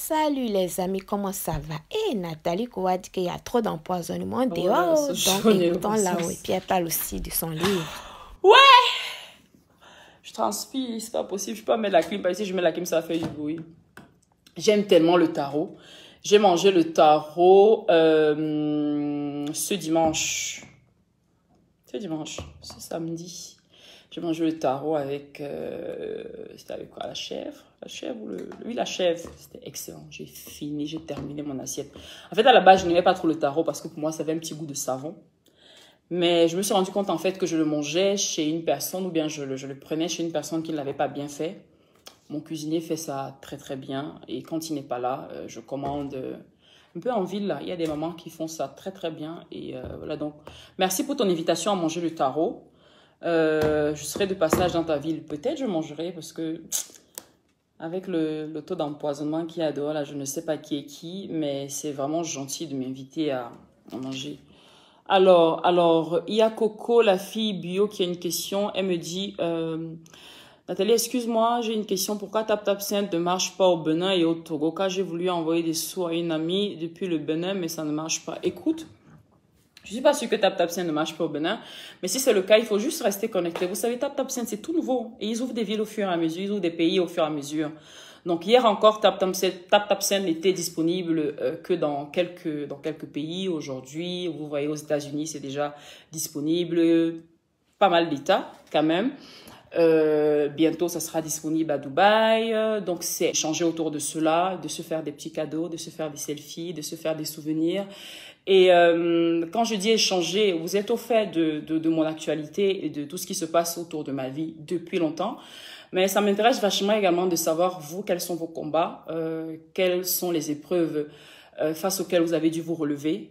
Salut les amis, comment ça va? Et Nathalie Koua dit qu'il y a trop d'empoisonnement dehors. Oh, Donc écoutons là où et Pierre parle aussi de son livre. Ouais! Je transpire, c'est pas possible. Je peux pas mettre la clim. Parce que si je mets la clim, ça va faire du bruit. J'aime tellement le tarot. J'ai mangé le tarot ce dimanche. Ce samedi. J'ai mangé le tarot avec... c'était avec quoi? La chèvre? La chèvre ou le... Oui, la chèvre. C'était excellent. J'ai fini, j'ai terminé mon assiette. En fait, à la base, je n'aimais pas trop le tarot parce que pour moi, ça avait un petit goût de savon. Mais je me suis rendu compte en fait que je le mangeais chez une personne ou bien je le prenais chez une personne qui ne l'avait pas bien fait. Mon cuisinier fait ça très très bien et quand il n'est pas là, je commande un peu en ville là. Il y a des mamans qui font ça très très bien et voilà donc. Merci pour ton invitation à manger le tarot. Je serai de passage dans ta ville. Peut-être je mangerai parce que avec le taux d'empoisonnement qu'il y a dehors là, je ne sais pas qui est qui, mais c'est vraiment gentil de m'inviter à manger. Alors, il y a Coco, la fille bio, qui a une question. Elle me dit, Nathalie, excuse-moi, j'ai une question. Pourquoi TapTapSend ne marche pas au Bénin et au Togo? Car j'ai voulu envoyer des sous à une amie depuis le Bénin, mais ça ne marche pas. Écoute, je suis pas sûre que TapTapSend ne marche pas au Bénin, mais si c'est le cas, il faut juste rester connecté. Vous savez, TapTapSend, c'est tout nouveau. Et ils ouvrent des villes au fur et à mesure, ils ouvrent des pays au fur et à mesure. Donc, hier encore, TapTapSend n'était disponible que dans quelques pays. Aujourd'hui, vous voyez, aux États-Unis, c'est déjà disponible. Pas mal d'États, quand même. Bientôt, ça sera disponible à Dubaï. Donc, c'est échanger autour de cela, de se faire des petits cadeaux, de se faire des selfies, de se faire des souvenirs. Et quand je dis échanger, vous êtes au fait de mon actualité et de tout ce qui se passe autour de ma vie depuis longtemps. Mais ça m'intéresse vachement également de savoir, vous, quels sont vos combats, quelles sont les épreuves face auxquelles vous avez dû vous relever.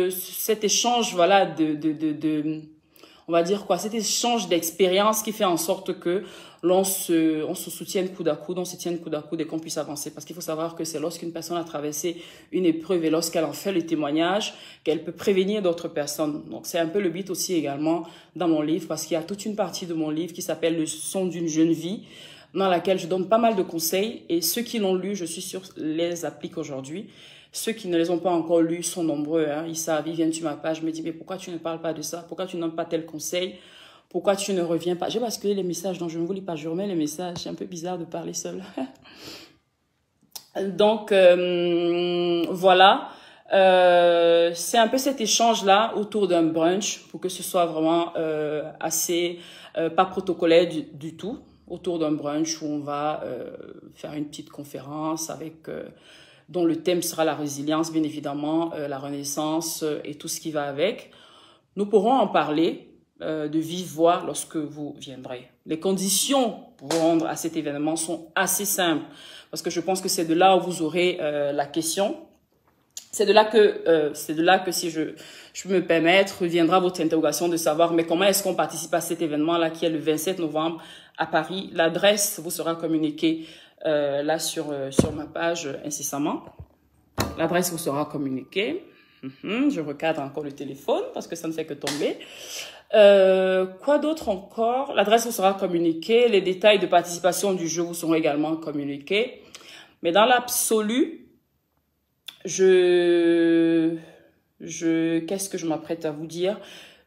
Cet échange, voilà, on va dire quoi, cet échange d'expériences qui fait en sorte que on se soutienne coude à coude, on se tienne coude à coude et qu'on puisse avancer. Parce qu'il faut savoir que c'est lorsqu'une personne a traversé une épreuve et lorsqu'elle en fait le témoignage qu'elle peut prévenir d'autres personnes. Donc c'est un peu le but aussi également dans mon livre parce qu'il y a toute une partie de mon livre qui s'appelle Le son d'une jeune vie dans laquelle je donne pas mal de conseils et ceux qui l'ont lu, je suis sûre, les appliquent aujourd'hui. Ceux qui ne les ont pas encore lus sont nombreux, hein. Ils savent, ils viennent sur ma page, me disent mais pourquoi tu ne parles pas de ça? Pourquoi tu n'as pas tel conseil? Pourquoi tu ne reviens pas? J'ai basculé les messages, donc je ne vous lis pas, je remets les messages. C'est un peu bizarre de parler seule. Donc, voilà. C'est un peu cet échange-là autour d'un brunch pour que ce soit vraiment assez, pas protocolaire du tout. Autour d'un brunch où on va faire une petite conférence avec... dont le thème sera la résilience, bien évidemment, la renaissance et tout ce qui va avec. Nous pourrons en parler de vive voix lorsque vous viendrez. Les conditions pour vous rendre à cet événement sont assez simples parce que je pense que c'est de là où vous aurez la question. C'est de là que si je peux me permettre, viendra votre interrogation de savoir mais comment est-ce qu'on participe à cet événement-là qui est le 27 novembre à Paris. L'adresse vous sera communiquée là sur ma page incessamment. L'adresse vous sera communiquée. Je recadre encore le téléphone parce que ça ne fait que tomber. Quoi d'autre encore? L'adresse vous sera communiquée. Les détails de participation du jeu vous seront également communiqués. Mais dans l'absolu, qu'est-ce que je m'apprête à vous dire?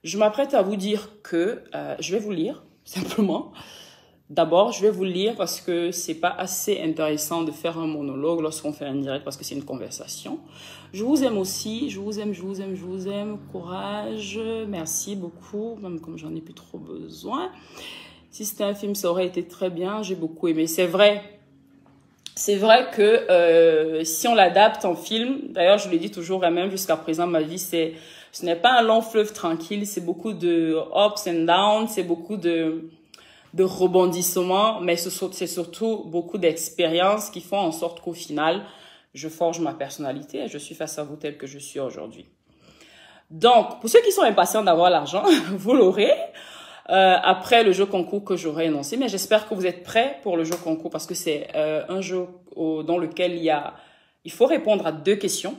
Je m'apprête à vous dire que je vais vous lire simplement. D'abord, je vais vous lire parce que c'est pas assez intéressant de faire un monologue lorsqu'on fait un direct parce que c'est une conversation. Je vous aime aussi, je vous aime. Courage, merci beaucoup, même comme j'en ai plus trop besoin. Si c'était un film, ça aurait été très bien, j'ai beaucoup aimé. C'est vrai que si on l'adapte en film, d'ailleurs je le dis toujours et même jusqu'à présent, ma vie, ce n'est pas un long fleuve tranquille, c'est beaucoup de ups and downs, c'est beaucoup de rebondissements, mais c'est surtout beaucoup d'expériences qui font en sorte qu'au final, je forge ma personnalité et je suis face à vous tel que je suis aujourd'hui. Donc, pour ceux qui sont impatients d'avoir l'argent, vous l'aurez après le jeu concours que j'aurai énoncé, mais j'espère que vous êtes prêts pour le jeu concours parce que c'est un jeu dans lequel il faut répondre à 2 questions.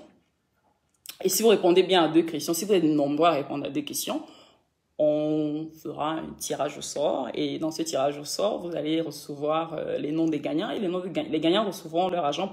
Et si vous répondez bien à 2 questions, si vous êtes nombreux à répondre à 2 questions, on fera un tirage au sort. Et dans ce tirage au sort, vous allez recevoir les noms des gagnants. Et les gagnants recevront leur argent